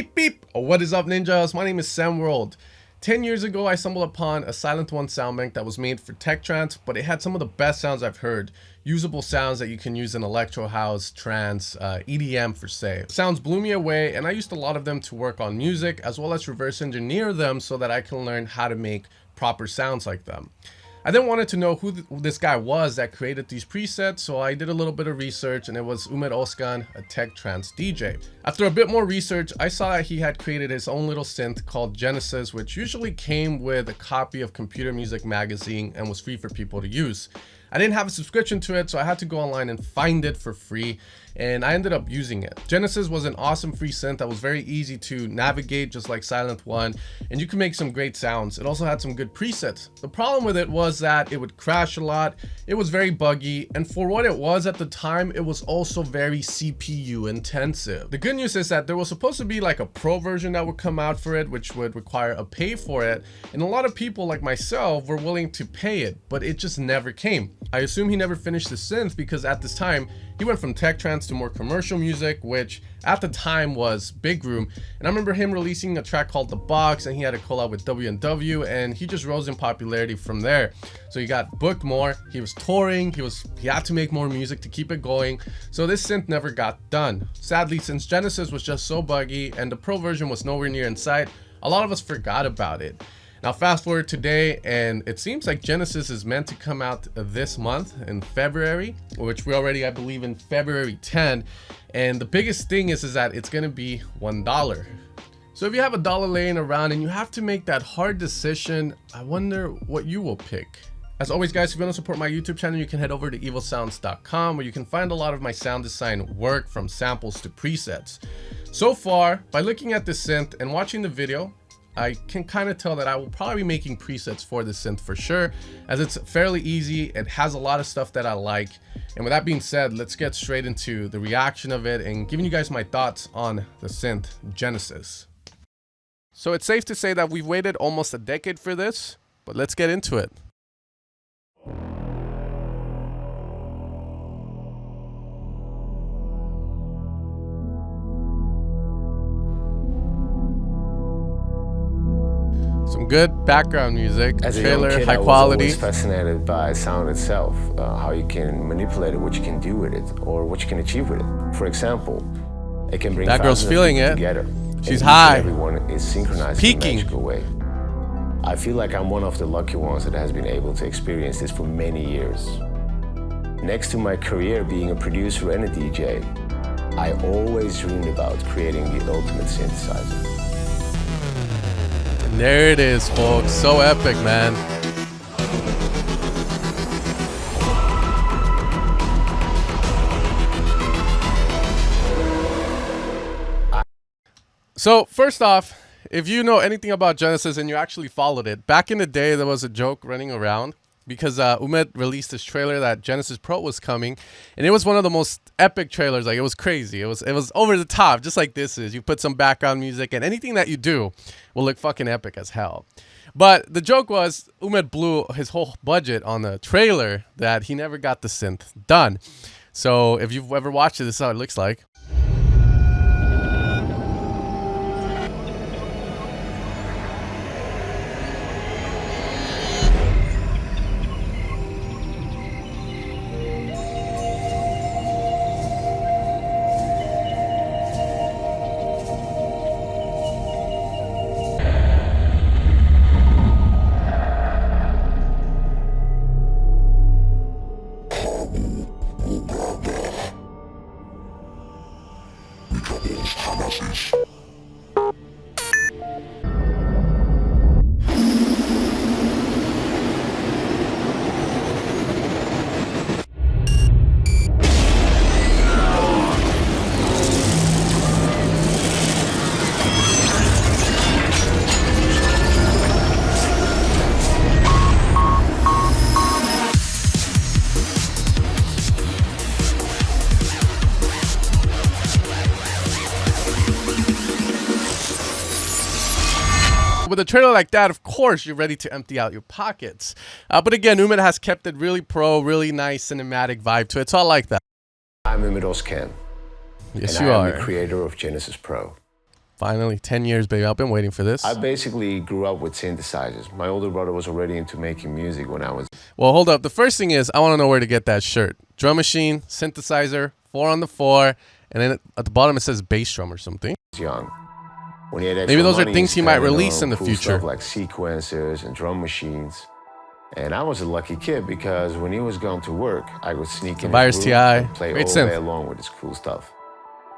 Beep beep! What is up, ninjas? My name is Sam World. 10 years ago, I stumbled upon a Silent One sound bank that was made for tech trance, but it had some of the best sounds I've heard. Usable sounds that you can use in electro house, trance, EDM for say. Sounds blew me away, and I used a lot of them to work on music, as well as reverse engineer them so that I can learn how to make proper sounds like them. I then wanted to know who this guy was that created these presets, so I did a little bit of research, and it was Ummet Ozcan, a tech trance DJ. After a bit more research, I saw that he had created his own little synth called Genesis, which usually came with a copy of Computer Music Magazine and was free for people to use. I didn't have a subscription to it, so I had to go online and find it for free, and I ended up using it. Genesis was an awesome free synth that was very easy to navigate, just like Silent One, and you can make some great sounds. It also had some good presets. The problem with it was that it would crash a lot, it was very buggy, and for what it was at the time, it was also very CPU intensive. The good news is that there was supposed to be like a pro version that would come out for it, which would require a pay for it, and a lot of people like myself were willing to pay it, but it just never came. I assume he never finished the synth because at this time, he went from tech trance to more commercial music, which at the time was big room. And I remember him releasing a track called The Box, and he had a collab with W&W, and he just rose in popularity from there. So he got booked more, he was touring, he had to make more music to keep it going. So this synth never got done. Sadly, since Genesis was just so buggy and the pro version was nowhere near in sight, a lot of us forgot about it. Now fast forward today, and it seems like Genesis is meant to come out this month in February, which we're already, I believe, in February 10. And the biggest thing is that it's gonna be $1. So if you have $1 laying around and you have to make that hard decision, I wonder what you will pick. As always, guys, if you want to support my YouTube channel, you can head over to evilsounds.com, where you can find a lot of my sound design work, from samples to presets. So far, by looking at this synth and watching the video, I can kind of tell that I will probably be making presets for this synth for sure, as it's fairly easy. It has a lot of stuff that I like. And with that being said, let's get straight into the reaction of it and giving you guys my thoughts on the synth Genesis. So it's safe to say that we've waited almost a decade for this, but let's get into it. Some good background music, as a trailer, young kid, high I was quality. always fascinated by sound itself, how you can manipulate it, what you can do with it, or what you can achieve with it. For example, it can bring That girl's feeling it. together. She's high. Everyone is synchronized Peaking. in a magical way. I feel like I'm one of the lucky ones that has been able to experience this for many years. Next to my career being a producer and a DJ, I always dreamed about creating the ultimate synthesizer. And there it is, folks. So epic, man. So first off, if you know anything about Genesis and you actually followed it, back in the day there was a joke running around because Ummet released this trailer that Genesis Pro was coming, and it was one of the most epic trailers. Like, it was crazy. It was over the top, just like this is. You put some background music, and anything that you do will look fucking epic as hell. But the joke was Ummet blew his whole budget on the trailer that he never got the synth done. So if you've ever watched it, this is how it looks like. With a trailer like that, of course, you're ready to empty out your pockets. But again, Ummet has kept it really pro, really nice cinematic vibe to it. So I like that. I'm Ummet Ozcan. Yes, and you I am are. the creator of Genesis Pro. Finally, 10 years, baby. I've been waiting for this. I basically grew up with synthesizers. My older brother was already into making music when I was Well, hold up. The first thing is I want to know where to get that shirt. Drum machine, synthesizer, 4 on the 4, and then at the bottom it says bass drum or something. young. When he had Maybe those are money, things he might release in the cool future. Stuff like sequencers and drum machines. And I was a lucky kid because when he was going to work, I would sneak in Virus his TI, room and play great all synth. day long with his cool stuff.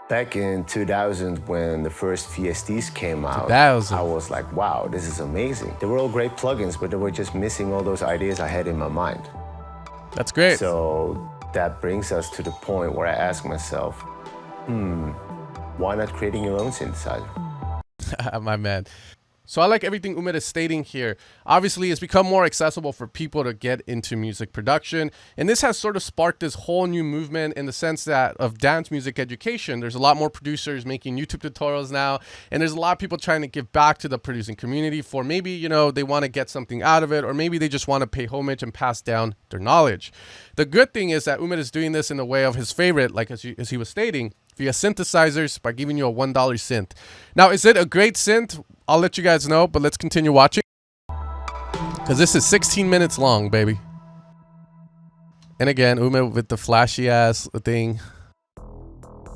Back in 2000, when the first VSTs came out, 2000. I was like, wow, this is amazing. They were all great plugins, but they were just missing all those ideas I had in my mind. That's great. So that brings us to the point where I ask myself, why not creating your own synthesizer? My man. So I like everything Ummet is stating here. Obviously, it's become more accessible for people to get into music production. And this has sort of sparked this whole new movement in the sense that of dance music education. There's a lot more producers making YouTube tutorials now. And there's a lot of people trying to give back to the producing community for maybe, you know, they want to get something out of it, or maybe they just want to pay homage and pass down their knowledge. The good thing is that Ummet is doing this in the way of his favorite, like as he was stating, via synthesizers by giving you a $1 synth. Now, is it a great synth? I'll let you guys know, but let's continue watching. Because this is 16 minutes long, baby. And again, Ummet with the flashy ass thing.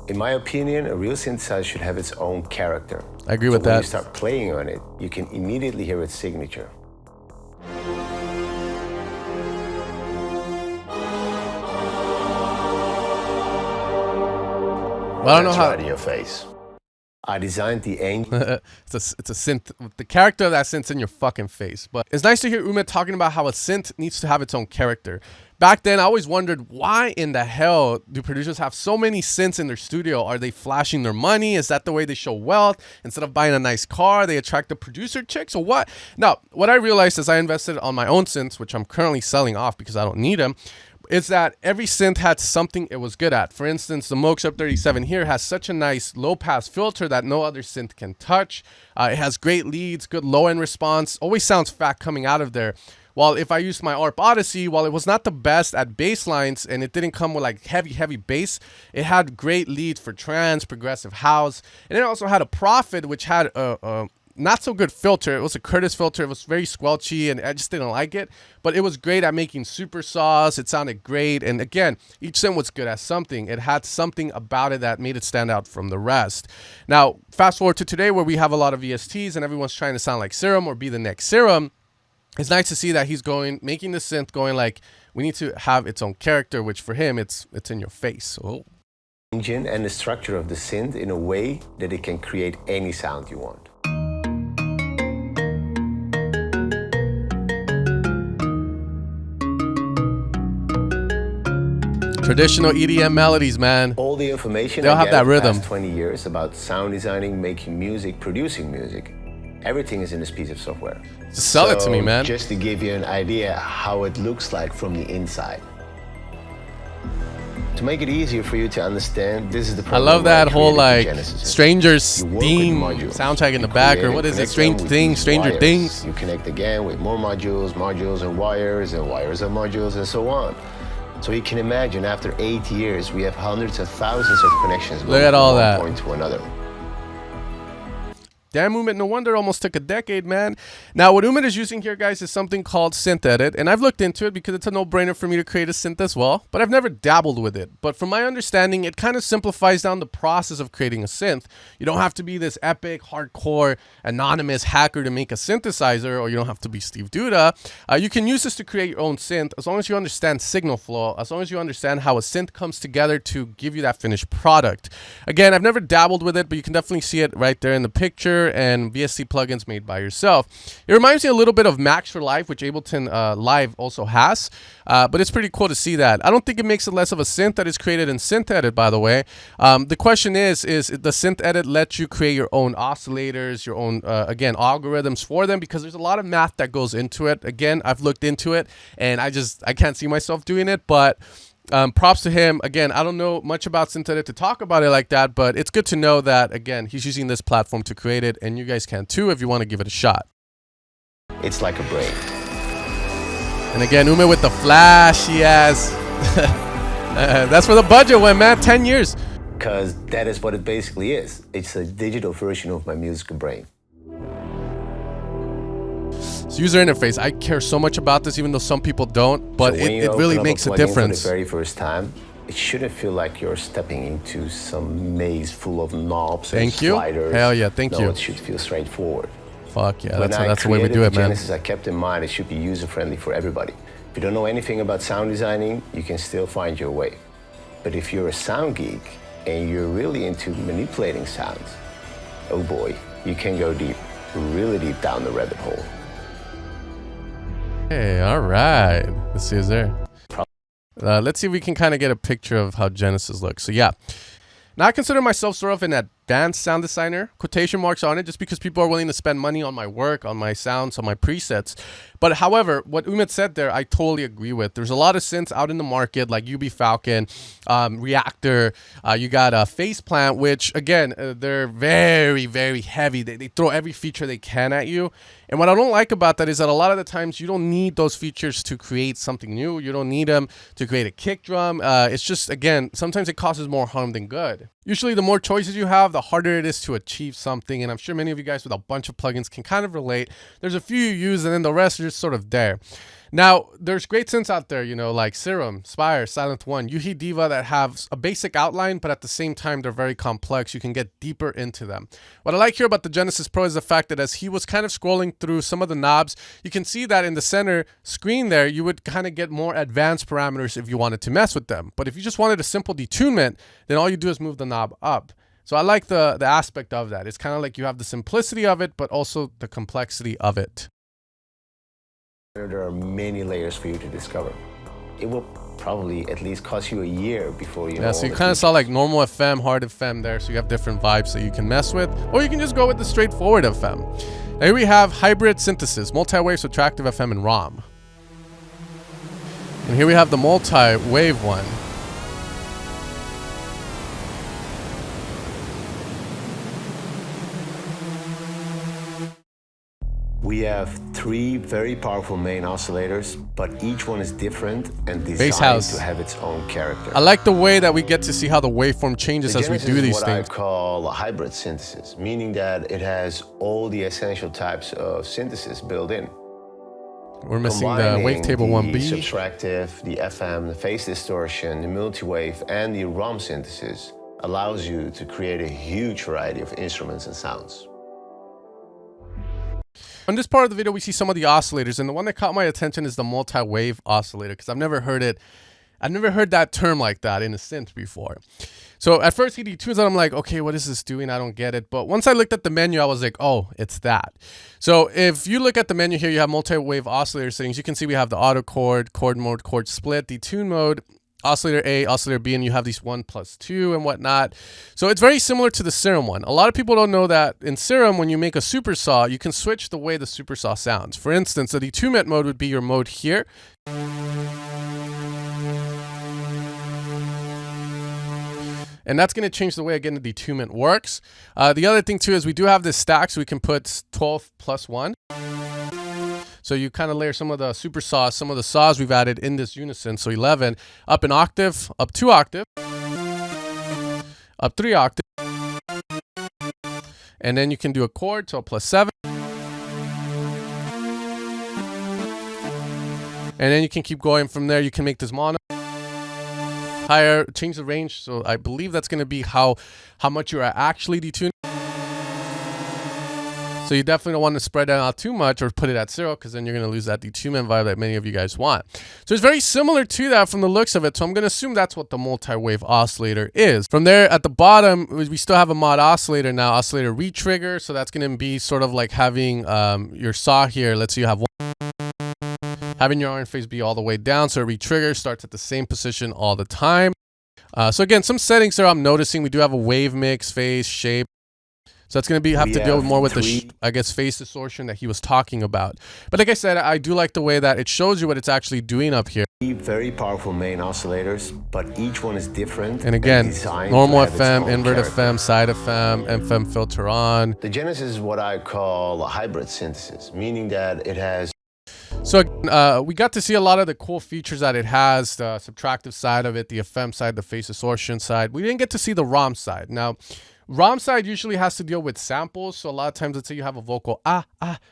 In my opinion, a real synthesizer should have its own character. I agree with when that. you start playing on it, you can immediately hear its signature. Well, I don't know how. Right in your face. I designed the engine. it's a synth. The character of that synth's in your fucking face. But it's nice to hear Ummet talking about how a synth needs to have its own character. Back then, I always wondered, why in the hell do producers have so many synths in their studio? Are they flashing their money? Is that the way they show wealth? Instead of buying a nice car, they attract the producer chicks or what? Now, what I realized as I invested on my own synths, which I'm currently selling off because I don't need them, is that every synth had something it was good at. For instance, the Moog Sub 37 here has such a nice low-pass filter that no other synth can touch. It has great leads, good low-end response, always sounds fat coming out of there. While if I used my ARP Odyssey, while it was not the best at bass lines and it didn't come with like heavy bass, it had great leads for trance, progressive house, and it also had a Prophet which had a not so good filter. It was a Curtis filter. It was very squelchy and I just didn't like it, but it was great at making super saws. It sounded great. And again, each synth was good at something. It had something about it that made it stand out from the rest. Now, fast forward to today where we have a lot of VSTs and everyone's trying to sound like Serum or be the next Serum. It's nice to see that he's making the synth going like, we need to have its own character, which for him, it's in your face. Oh. Engine and the structure of the synth in a way that it can create any sound you want. Traditional EDM melodies, man. All the information they'll I have that rhythm. Past 20 years about sound designing, making music, producing music, everything is in this piece of software. Just sell it to me, man. Just to give you an idea how it looks like from the inside. To make it easier for you to understand, this is the I love that whole like Stranger's theme soundtrack in the back, or what is it? Stranger Things. You connect again with more modules and wires and modules and so on. So you can imagine after 8 years, we have hundreds of thousands of connections going from one point to another. Damn, Ummet, no wonder it almost took a decade, man. Now, what Ummet is using here, guys, is something called SynthEdit, and I've looked into it because it's a no-brainer for me to create a synth as well, but I've never dabbled with it. But from my understanding, it kind of simplifies down the process of creating a synth. You don't have to be this epic, hardcore, anonymous hacker to make a synthesizer, or you don't have to be Steve Duda. You can use this to create your own synth as long as you understand signal flow, as long as you understand how a synth comes together to give you that finished product. Again, I've never dabbled with it, but you can definitely see it right there in the picture, and VST plugins made by yourself. It reminds me a little bit of Max for Live, which Ableton Live also has, but it's pretty cool to see that. I don't think it makes it less of a synth that is created in SynthEdit, by the way. The question is the SynthEdit let you create your own oscillators, your own, again, algorithms for them, because there's a lot of math that goes into it. Again, I've looked into it, and I can't see myself doing it, but props to him. Again, I don't know much about SynthEdit to talk about it like that, but it's good to know that, again, he's using this platform to create it, and you guys can too if you want to give it a shot. It's like a brain. And again, Ummet with the flashy ass. That's where the budget went, man. 10 years. because that is what it basically is. It's a digital version of my musical brain. So user interface, I care so much about this, even though some people don't, but So it really makes a difference. For the very first time, it shouldn't feel like you're stepping into some maze full of knobs and sliders. Hell yeah, thank you. No, it should feel straightforward. Fuck yeah, that's the way we do it, man. Genesis, I kept in mind it should be user-friendly for everybody. If you don't know anything about sound designing, you can still find your way. But if you're a sound geek and you're really into manipulating sounds, oh boy, you can go deep, really deep down the rabbit hole. Hey, all right. Let's see, is there? Let's see if we can kind of get a picture of how Genesis looks. So yeah, now I consider myself sort of an advanced sound designer, quotation marks on it, just because people are willing to spend money on my work, on my sounds, on my presets. But however, what Ummet said there, I totally agree with. There's a lot of synths out in the market, like UB Falcon, Reactor. You got Faceplant, which again, they're very, very heavy. They throw every feature they can at you. And what I don't like about that is that a lot of the times you don't need those features to create something new. You don't need them to create a kick drum. It's just, again, sometimes it causes more harm than good. Usually the more choices you have, the harder it is to achieve something. And I'm sure many of you guys with a bunch of plugins can kind of relate. There's a few you use and then the rest are just sort of there. Now, there's great synths out there, you know, like Serum, Spire, Silent One, Yuhi Diva that have a basic outline, but at the same time, they're very complex. You can get deeper into them. What I like here about the Genesis Pro is the fact that as he was kind of scrolling through some of the knobs, you can see that in the center screen there, you would kind of get more advanced parameters if you wanted to mess with them. But if you just wanted a simple detunement, then all you do is move the knob up. So I like the aspect of that. It's kind of like you have the simplicity of it, but also the complexity of it. There are many layers for you to discover. It will probably at least cost you a year before you know. Yeah, so you kind of saw like normal FM, hard FM there, so you have different vibes that you can mess with, or you can just go with the straightforward FM. Now here we have hybrid synthesis, multi-wave, subtractive FM, and ROM. And here we have the multi-wave one. We have three very powerful main oscillators, but each one is different and designed to have its own character. I like the way that we get to see how the waveform changes as we do these things. What I call a hybrid synthesis, meaning that it has all the essential types of synthesis built in. We're missing the wavetable 1B. The subtractive, the FM, the phase distortion, the multi-wave, and the ROM synthesis allows you to create a huge variety of instruments and sounds. On this part of the video, we see some of the oscillators, and the one that caught my attention is the multi-wave oscillator, because I've never heard that term like that in a synth before. So at first he detunes it, I'm like, okay, what is this doing? I don't get it. But once I looked at the menu, I was like, oh, it's that. So if you look at the menu here, you have multi-wave oscillator settings. You can see we have the auto chord, chord mode, chord split, detune mode, oscillator A, oscillator B, and you have these 1+2 and whatnot. So it's very similar to the Serum one. A lot of people don't know that in Serum, when you make a supersaw, you can switch the way the supersaw sounds. For instance, the detunement mode would be your mode here. And that's going to change the way, again, the detunement works. The other thing, too, is we do have this stack, so we can put 12 plus 1. So you kind of layer some of the super saws, some of the saws we've added in this unison. So 11, up an octave, up 2 octave, up 3 octave. And then you can do a chord, so +7. And then you can keep going from there. You can make this mono higher, change the range. So I believe that's going to be how much you are actually detuning. So you definitely don't want to spread that out too much or put it at 0, because then you're going to lose that detunement vibe that many of you guys want. So it's very similar to that from the looks of it. So I'm going to assume that's what the multi-wave oscillator is. From there at the bottom, we still have a mod oscillator now, oscillator retrigger. So that's going to be sort of like having your saw here. Let's say you have one, having your interface be all the way down. So retrigger starts at the same position all the time. So again, some settings there I'm noticing. We do have a wave mix, phase, shape. So that's going to have to deal more with the, I guess, phase distortion that he was talking about. But like I said, I do like the way that it shows you what it's actually doing up here. Very powerful main oscillators, but each one is different. And again, normal FM, invert FM, side FM, FM filter on. The Genesis is what I call a hybrid synthesis, meaning that it has... So we got to see a lot of the cool features that it has, the subtractive side of it, the FM side, the phase distortion side. We didn't get to see the ROM side. Now, ROM side usually has to deal with samples. So a lot of times, let's say you have a vocal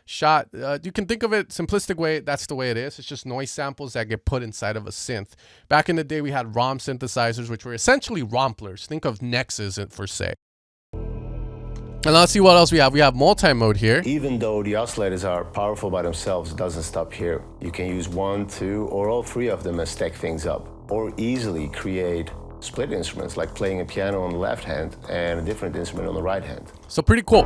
shot. You can think of it simplistic way. That's the way it is. It's just noise samples that get put inside of a synth. Back in the day, we had ROM synthesizers, which were essentially romplers. Think of Nexus for say. And let's see what else we have. We have multimode here. Even though the oscillators are powerful by themselves, it doesn't stop here. You can use 1, 2, or all 3 of them and stack things up, or easily create split instruments, like playing a piano on the left hand and a different instrument on the right hand. So pretty cool.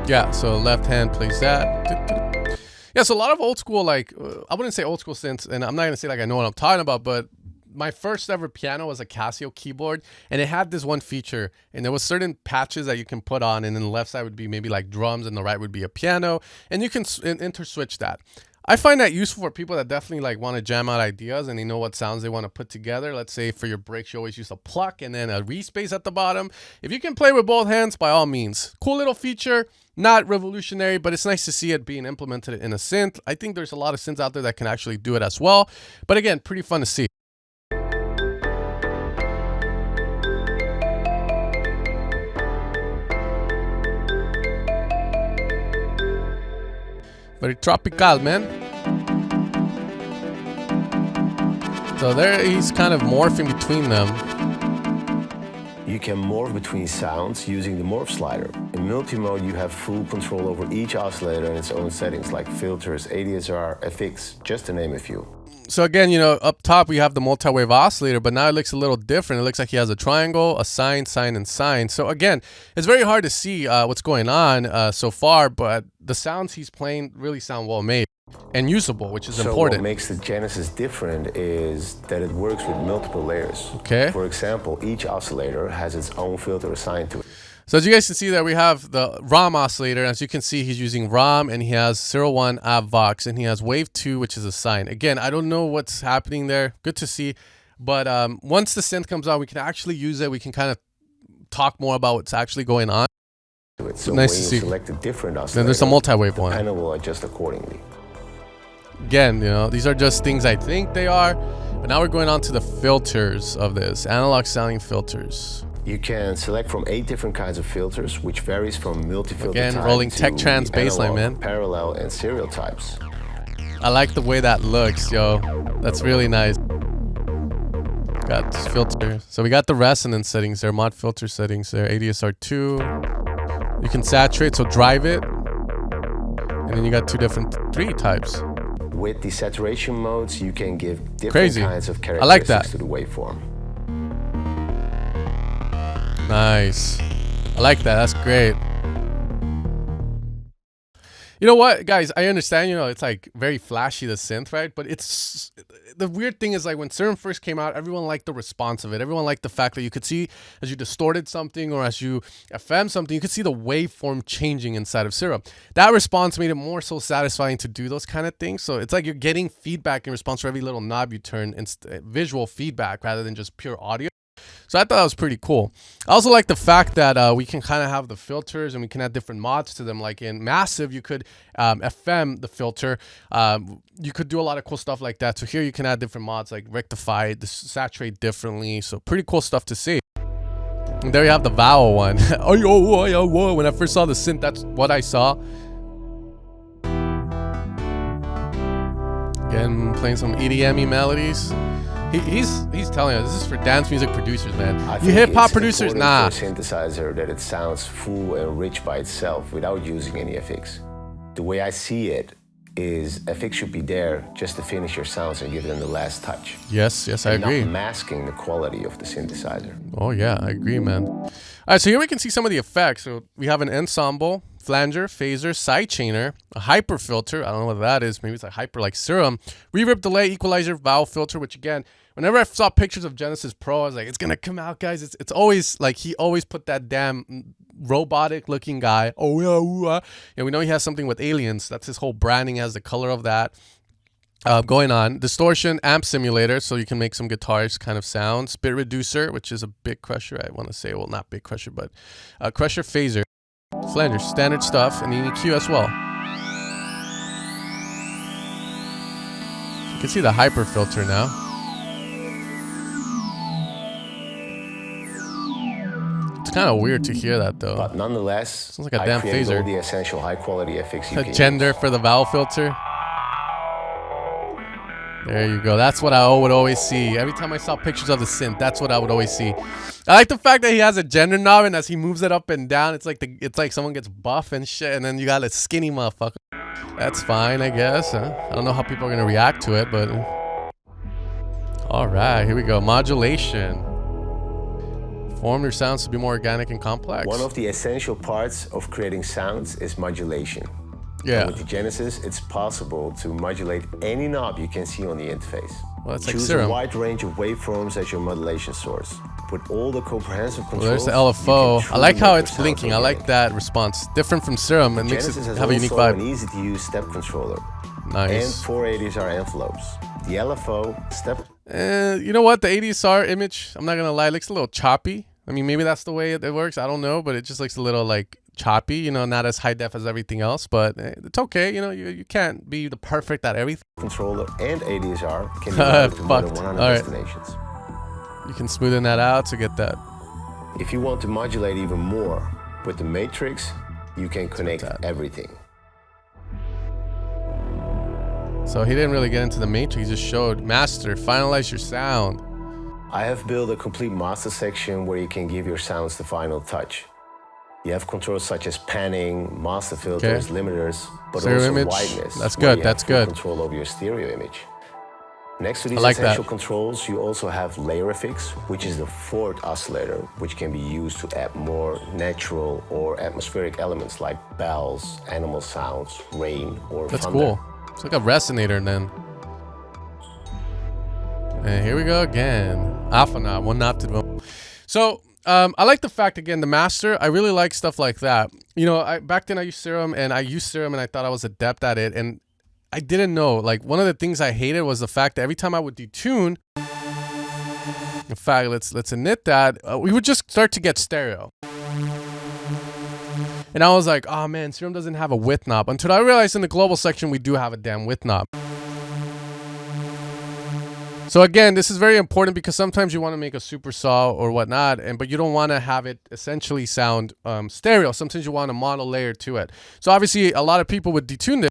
Yeah, so left hand plays that. Yeah, so a lot of old school, like, I wouldn't say old school synths, and I'm not going to say like I know what I'm talking about, but my first ever piano was a Casio keyboard, and it had this one feature, and there was certain patches that you can put on, and then the left side would be maybe like drums and the right would be a piano, and you can interswitch that. I find that useful for people that definitely like want to jam out ideas and they know what sounds they want to put together. Let's say for your breaks, you always use a pluck and then a respace at the bottom. If you can play with both hands, by all means. Cool little feature, not revolutionary, but it's nice to see it being implemented in a synth. I think there's a lot of synths out there that can actually do it as well. But again, pretty fun to see. Very tropical, man. So there he's kind of morphing between them. You can morph between sounds using the morph slider. In multimode, you have full control over each oscillator and its own settings like filters, ADSR, FX, just to name a few. So again, you know, up top we have the multi-wave oscillator, but now it looks a little different. It looks like he has a triangle, a sine, sine, and sine. So again, it's very hard to see what's going on so far, but the sounds he's playing really sound well made and usable, which is important. What makes the Genesis different is that it works with multiple layers. Okay. For example, each oscillator has its own filter assigned to it. So as you guys can see there, we have the ROM oscillator. As you can see, he's using ROM, and he has 01 Vox, and he has wave 2, which is a sine. Again, I don't know what's happening there. Good to see. But once the synth comes out, we can actually use it. We can kind of talk more about what's actually going on. So nice when to you see. select a different oscillator, then there's a multi-wave one. The panel will adjust accordingly. Again, you know, these are just things I think they are. But now we're going on to the filters of this. Analog sounding filters. You can select from 8 different kinds of filters, which varies from multi-filter Again, type rolling to tech trans baseline, analog, man. parallel, and serial types. I like the way that looks, yo. That's really nice. Got this filter. So we got the resonance settings there, mod filter settings there, ADSR 2. You can saturate, so drive it. And then you got 3 types. With the saturation modes, you can give different kinds of characteristics I like that. to the waveform. Nice. I like that. That's great. You know what, guys? I understand, you know, it's like very flashy, the synth, right? But it's the weird thing is like when Serum first came out, everyone liked the response of it. Everyone liked the fact that you could see as you distorted something or as you FM something, you could see the waveform changing inside of Serum. That response made it more so satisfying to do those kind of things. So it's like you're getting feedback in response for every little knob you turn, and visual feedback rather than just pure audio. So I thought that was pretty cool. I also like the fact that we can kind of have the filters and we can add different mods to them. Like in Massive, you could FM the filter. You could do a lot of cool stuff like that. So here you can add different mods like rectify, saturate differently. So pretty cool stuff to see. And there you have the vowel one. When I first saw the synth, that's what I saw. Again, playing some EDM-y melodies. He's telling us this is for dance music producers, man. You hip hop producers, nah. For a synthesizer that it sounds full and rich by itself without using any FX. The way I see it is FX should be there just to finish your sounds and give them the last touch. Yes, I agree. Not masking the quality of the synthesizer. Oh yeah, I agree, man. All right, so here we can see some of the effects. So we have an ensemble, flanger, phaser, sidechainer, a hyper filter. I don't know what that is. Maybe it's like hyper like Serum. Reverb, delay, equalizer, vowel filter, which again, whenever I saw pictures of Genesis Pro, I was like, it's gonna come out, guys. It's always like he always put that damn robotic looking guy. Oh yeah, yeah. We know he has something with aliens. That's his whole branding, has the color of that going on. Distortion, amp simulator, so you can make some guitars kind of sounds. Bit reducer, which is a bit crusher. I want to say, well, not bit crusher, but crusher, phaser, flanger, standard stuff, and EQ as well. can see the hyper filter now. It's kind of weird to hear that though. But nonetheless, sounds like a damn phaser. All the essential high-quality effects you A can gender use. for the vowel filter. There you go. That's what I would always see. Every time I saw pictures of the synth, that's what I would always see. I like the fact that he has a gender knob, and as he moves it up and down, it's like someone gets buff and shit, and then you got a skinny motherfucker. That's fine, I guess. I don't know how people are gonna react to it, but all right, here we go. Modulation. Form your sounds to be more organic and complex. One of the essential parts of creating sounds is modulation. Yeah. And with the Genesis, it's possible to modulate any knob you can see on the interface. Well, that's like Choose Serum. a wide range of waveforms as your modulation source. With all the comprehensive controls. Well, there's the LFO. I like how it's blinking. I like that response. Different from Serum. It makes it have a unique vibe. An easy-to-use step controller. Nice. And 4 ADSR envelopes. The LFO step. You know what? The ADSR image, I'm not gonna lie, it looks a little choppy. I mean, maybe that's the way it works. I don't know, but it just looks a little like choppy. You know, not as high def as everything else, but it's okay. You know, you can't be the perfect at everything. Controller and ADSR can be routed to more than 100 destinations. You can smoothen that out to get that. If you want to modulate even more with the Matrix, you can connect everything. So he didn't really get into the Matrix. He just showed master, finalize your sound. I have built a complete master section where you can give your sounds the final touch. You have controls such as panning, master filters, limiters, but stereo also image. whiteness. That's good. That's good. Control over your stereo image. Next to these like essential that. controls, you also have layer effects, which is the fourth oscillator, which can be used to add more natural or atmospheric elements like bells, animal sounds, rain, or That's thunder. cool. It's like a resonator then. And here we go again. Alpha knob, one knob to the. So I like the fact, again, the master, I really like stuff like that. You know, back then I used Serum and I thought I was adept at it. And I didn't know, like, one of the things I hated was the fact that every time I would detune, in fact, let's admit that, we would just start to get stereo. And I was like, oh man, Serum doesn't have a width knob. Until I realized in the global section, we do have a damn width knob. So again, this is very important because sometimes you want to make a super saw or whatnot, but you don't want to have it essentially sound stereo. Sometimes you want a mono layer to it. So obviously, a lot of people would detune this.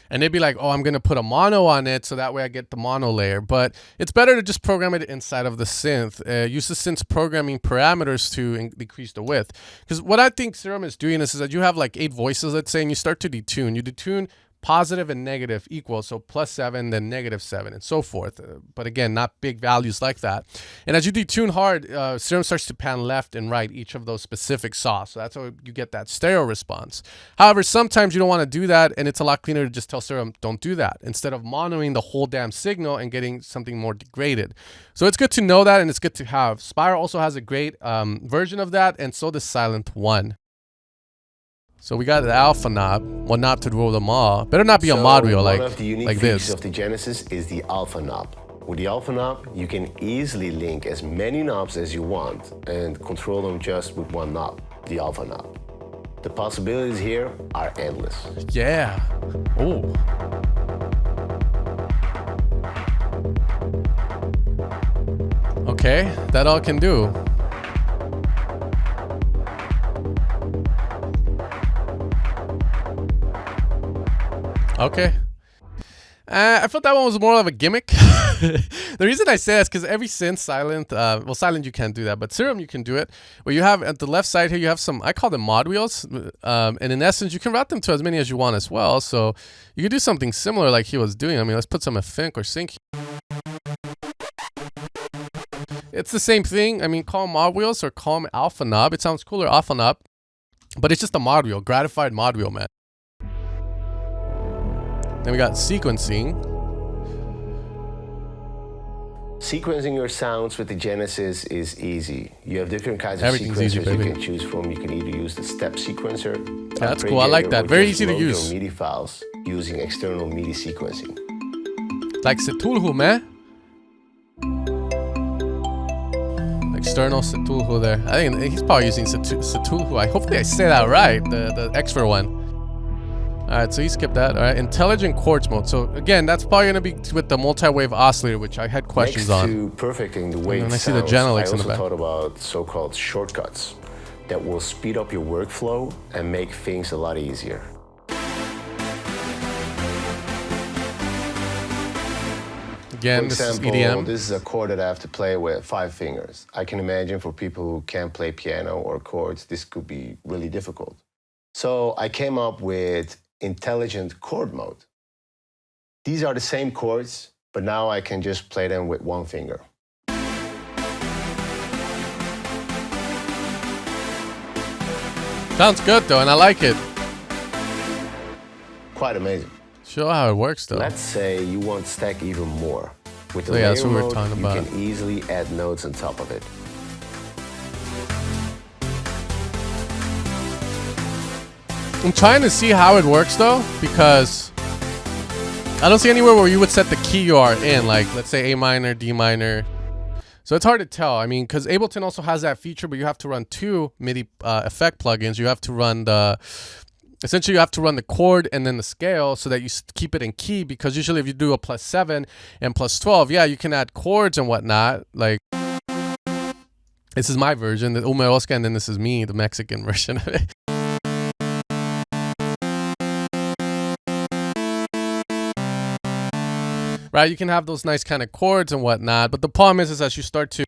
And they'd be like, oh, I'm going to put a mono on it so that way I get the mono layer. But it's better to just program it inside of the synth. Use the synth's programming parameters to decrease the width. Because what I think Serum is doing is that you have like 8 voices, let's say, and you start to detune. You detune positive and negative equal, so +7, then -7, and so forth. But again, not big values like that. And as you detune hard, Serum starts to pan left and right each of those specific saws. So that's how you get that stereo response. However, sometimes you don't want to do that, and it's a lot cleaner to just tell Serum, don't do that, instead of monoing the whole damn signal and getting something more degraded. So it's good to know that, and it's good to have. Spire also has a great version of that, and so does Silent 1. So we got the alpha knob, one knob to rule them all. Better not be a mod wheel like this. One of the unique features of the Genesis is the alpha knob. With the alpha knob, you can easily link as many knobs as you want and control them just with one knob, the alpha knob. The possibilities here are endless. Yeah. Oh. Okay, that all can do. Okay. I felt that one was more of a gimmick. The reason I say that is because every synth, Silent, well, Silent you can't do that, but Serum you can do it. Where you have at the left side here, you have some, I call them mod wheels. And in essence, you can route them to as many as you want as well. So you could do something similar like he was doing. I mean, let's put some Fink or Sync. It's the same thing. I mean, call them mod wheels or call them alpha knob. It sounds cooler, alpha knob. But it's just a mod wheel, gratified mod wheel, man. Then we got sequencing. Sequencing your sounds with the Genesis is easy. You have different kinds of sequencers you can choose from. You can either use the step sequencer. Yeah, that's cool. I like that. Very easy to use. MIDI files using external MIDI sequencing. Like Setulhu, man. External Setulhu there. I think he's probably using Setulhu. Hopefully I say that right. The expert one. All right, so you skipped that. All right, intelligent chords mode. So again, that's probably gonna be with the multi-wave oscillator, which I had questions on. Next to perfecting the way it I see sounds, the Genelecs I in the also back. thought about so-called shortcuts that will speed up your workflow and make things a lot easier. Again, For example, this is EDM. this is a chord that I have to play with 5 fingers. I can imagine for people who can't play piano or chords, this could be really difficult. So I came up with intelligent chord mode. These are the same chords, but now I can just play them with 1 finger. Sounds good though, and I like it. Quite amazing. Show how it works though. Let's say you want to stack even more. With the So yeah, layer that's what we were mode, talking you about. can easily add notes on top of it. I'm trying to see how it works though, because I don't see anywhere where you would set the key you are in, like let's say A minor, D minor. So it's hard to tell. I mean, because Ableton also has that feature, but you have to run 2 MIDI effect plugins. You have to run essentially you have to run the chord and then the scale so that you keep it in key, because usually if you do a +7 and +12, yeah, you can add chords and whatnot. Like, this is my version, the Ummet Ozcan, and then this is me, the Mexican version of it. Right, you can have those nice kind of chords and whatnot, but the problem is as you start to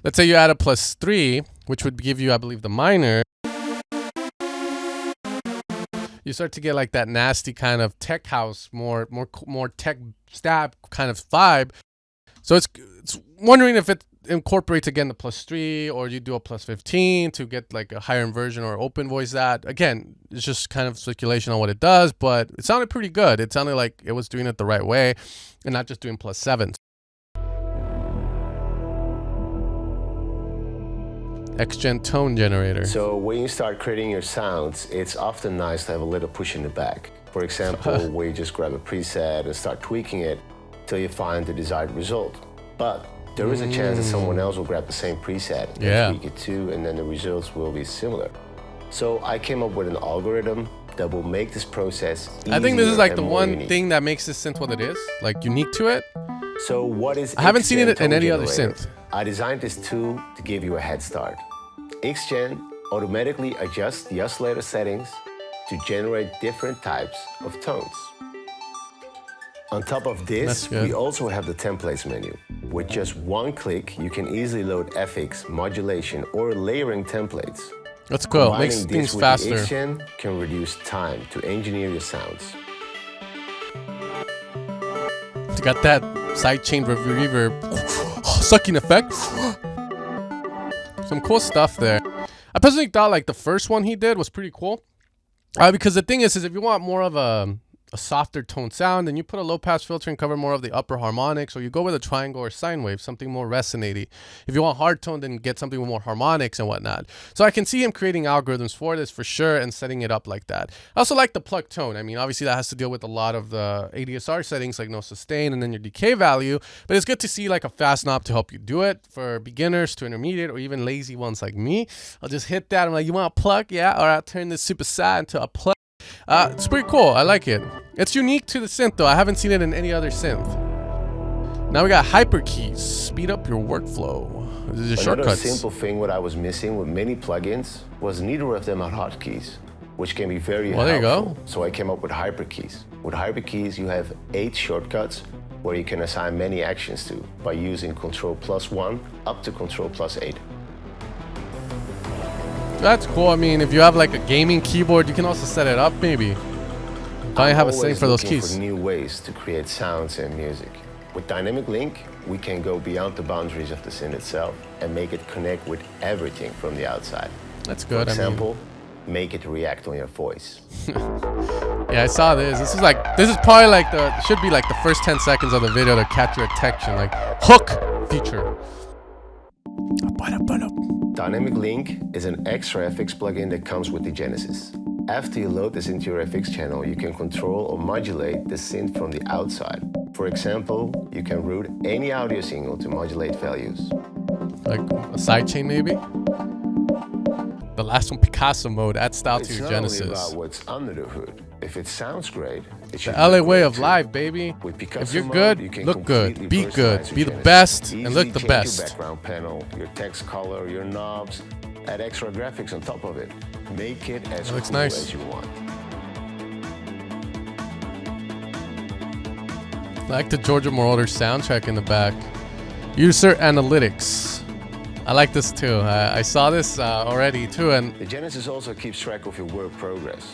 let's say you add a +3, which would give you, I believe, the minor. You start to get like that nasty kind of tech house, more tech stab kind of vibe. So it's wondering if it incorporates again the +3, or you do a +15 to get like a higher inversion or open voice that. Again, it's just kind of speculation on what it does, but it sounded pretty good. It sounded like it was doing it the right way and not just doing +7s. X-Gen tone generator. So when you start creating your sounds, it's often nice to have a little push in the back. For example, where you just grab a preset and start tweaking it till you find the desired result. But there is a chance that someone else will grab the same preset and tweak it too, and then the results will be similar. So I came up with an algorithm that will make this process easier. I think this is like the one unique. thing that makes this synth what it is, like unique to it. So what is I haven't seen it in X-Gen any tone other generator? synth. I designed this tool to give you a head start. X-Gen automatically adjusts the oscillator settings to generate different types of tones. On top of this, we also have the templates menu. With just 1 click, you can easily load FX, modulation, or layering templates. That's cool. Combining Makes this things with faster. the X-Gen can reduce time to engineer your sounds. You got that sidechain reverb, sucking effect. Some cool stuff there. I personally thought like the first one he did was pretty cool. Because the thing is if you want more of a softer tone sound, then you put a low pass filter and cover more of the upper harmonics, or you go with a triangle or sine wave, something more resonating. If you want hard tone, then get something with more harmonics and whatnot. So I can see him creating algorithms for this for sure and setting it up like that. I also like the plug tone. I mean, obviously that has to deal with a lot of the ADSR settings like no sustain and then your decay value, but it's good to see like a fast knob to help you do it for beginners to intermediate or even lazy ones like me. I'll just hit that. I'm like, you want a plug? Yeah. Or I'll turn this super sad into a plug. It's pretty cool. I like it. It's unique to the synth though. I haven't seen it in any other synth. Now we got hyper keys. Speed up your workflow. This is Another shortcuts. simple thing what I was missing with many plugins was neither of them are hotkeys, which can be very helpful. There you go. So I came up with hyperkeys. With hyperkeys, you have 8 shortcuts where you can assign many actions to by using Ctrl+1 up to Ctrl+8. That's cool. I mean, if you have like a gaming keyboard, you can also set it up maybe. I have a setting for those keys. For new ways to create sounds and music. With Dynamic Link, we can go beyond the boundaries of the synth itself and make it connect with everything from the outside. That's good. For example, make it react on your voice. Yeah, I saw this. This is probably like should be like the first 10 seconds of the video to catch your attention, like hook feature. Dynamic Link is an extra FX plugin that comes with the Genesis. After you load this into your FX channel, you can control or modulate the synth from the outside. For example, you can route any audio signal to modulate values. Like a sidechain maybe? The last one, Picasso mode. Add style to It's your not only Genesis. about what's under the hood. If it sounds great, it should The LA look way great of too. life, baby. With Picasso If you're mode, good, you can look good. completely Be good. personalize Be your the Genesis. best and Easily look the change best. Your background panel, your text color, your knobs. Add extra graphics on top of it. Make it as looks cool nice. as you want. I like the Georgia Moroder soundtrack in the back. User analytics. I like this too. I saw this already too, and The Genesis also keeps track of your work progress.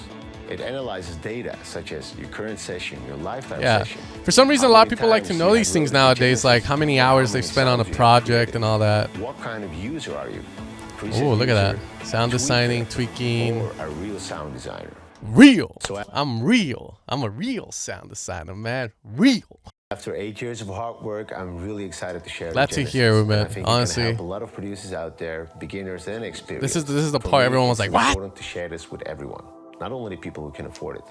It analyzes data such as your current session, your lifetime yeah. session. For some reason, a How lot of many people like to times know you these have things loaded the nowadays, Genesis, like how many or hours how they many spent on a songs you have project created. and all that. What kind of user are you? Oh, look at that. Preset Sound user, designing, tweaker, tweaking. or a real sound designer. Real. So I'm real. I'm a real sound designer, man. Real. After 8 years of hard work, I'm really excited to share Glad the to Genesis. hear, And man. I think Honestly. it can help a lot of producers out there, beginners and experienced. This is the For part me, everyone was it's like, what? important to share this with everyone, not only the people who can afford it.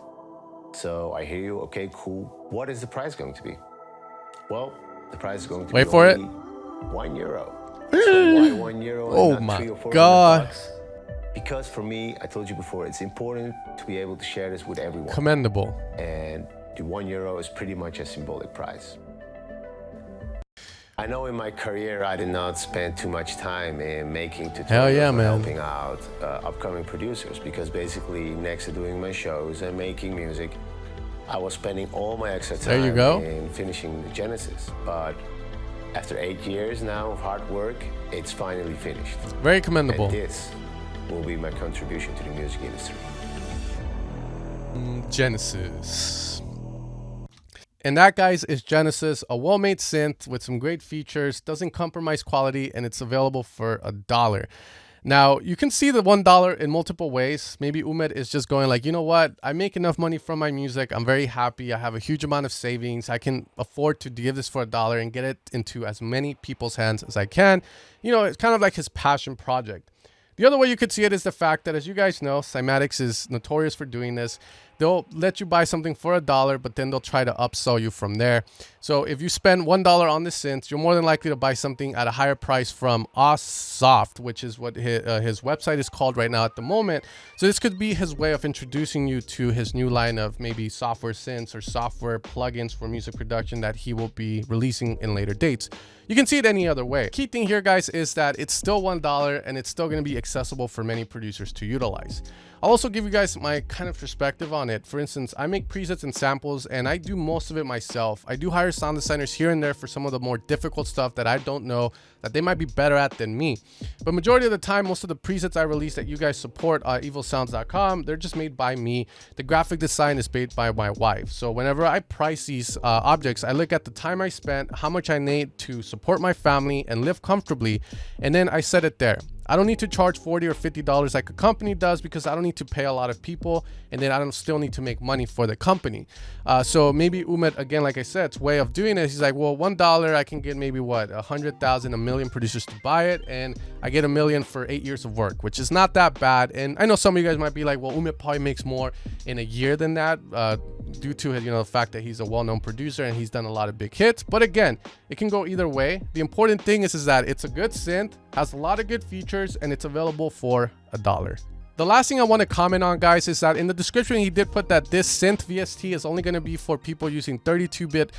So I hear you, okay, cool. What is the price going to be? Well, the price is going to Wait be for it. only €1. So why €1 and Oh not my 300 or 400 God. bucks? Because for me, I told you before, it's important to be able to share this with everyone. Commendable. And the €1 is pretty much a symbolic price. I know in my career I did not spend too much time in making tutorials Hell yeah, or man. helping out upcoming producers, because basically next to doing my shows and making music, I was spending all my extra time There you go. in finishing the Genesis. But after 8 years now of hard work, it's finally finished. Very And commendable. this will be my contribution to the music industry. Genesis. And that, guys, is Genesis, a well-made synth with some great features, doesn't compromise quality, and it's available for $1. Now, you can see the $1 in multiple ways. Maybe Ummet is just going like, you know what? I make enough money from my music. I'm very happy. I have a huge amount of savings. I can afford to give this for $1 and get it into as many people's hands as I can. You know, it's kind of like his passion project. The other way you could see it is the fact that, as you guys know, Cymatics is notorious for doing this. They'll let you buy something for $1, but then they'll try to upsell you from there. So if you spend $1 on the synth, you're more than likely to buy something at a higher price from Soft, which is what his website is called right now at the moment. So this could be his way of introducing you to his new line of maybe software synths or software plugins for music production that he will be releasing in later dates. You can see it any other way. Key thing here, guys, is that it's still $1 and it's still going to be accessible for many producers to utilize. I'll also give you guys my kind of perspective on it. For instance, I make presets and samples and I do most of it myself. I do hire sound designers here and there for some of the more difficult stuff that I don't know that they might be better at than me. But majority of the time, most of the presets I release that you guys support at evilsounds.com, they're just made by me. The graphic design is made by my wife. So whenever I price these objects, I look at the time I spent, how much I need to support my family and live comfortably, and then I set it there. I don't need to charge $40 or $50 like a company does, because I don't need to pay a lot of people, and then I don't still need to make money for the company. So maybe Ummet, again, like I said, it's way of doing it. He's like, well, $1, I can get maybe what, 100,000, a million producers to buy it, and I get $1 million for 8 years of work, which is not that bad. And I know some of you guys might be like, well, Ummet probably makes more in a year than that, due to the fact that he's a well-known producer and he's done a lot of big hits. But again, it can go either way. The important thing is that it's a good synth, has a lot of good features, and it's available for $1. The last thing I want to comment on, guys, is that in the description he did put that this synth VST is only going to be for people using 32-bit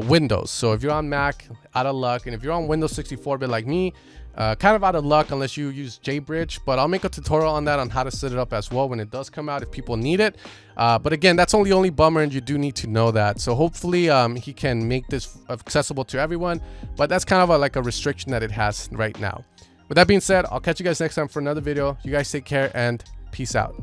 Windows. So if you're on Mac, out of luck, and if you're on Windows 64-bit like me, kind of out of luck unless you use JBridge. But I'll make a tutorial on that, on how to set it up as well when it does come out if people need it. But again, that's the only bummer, and you do need to know that. So hopefully he can make this accessible to everyone, but that's kind of like a restriction that it has right now. With that being said, I'll catch you guys next time for another video. You guys take care and peace out.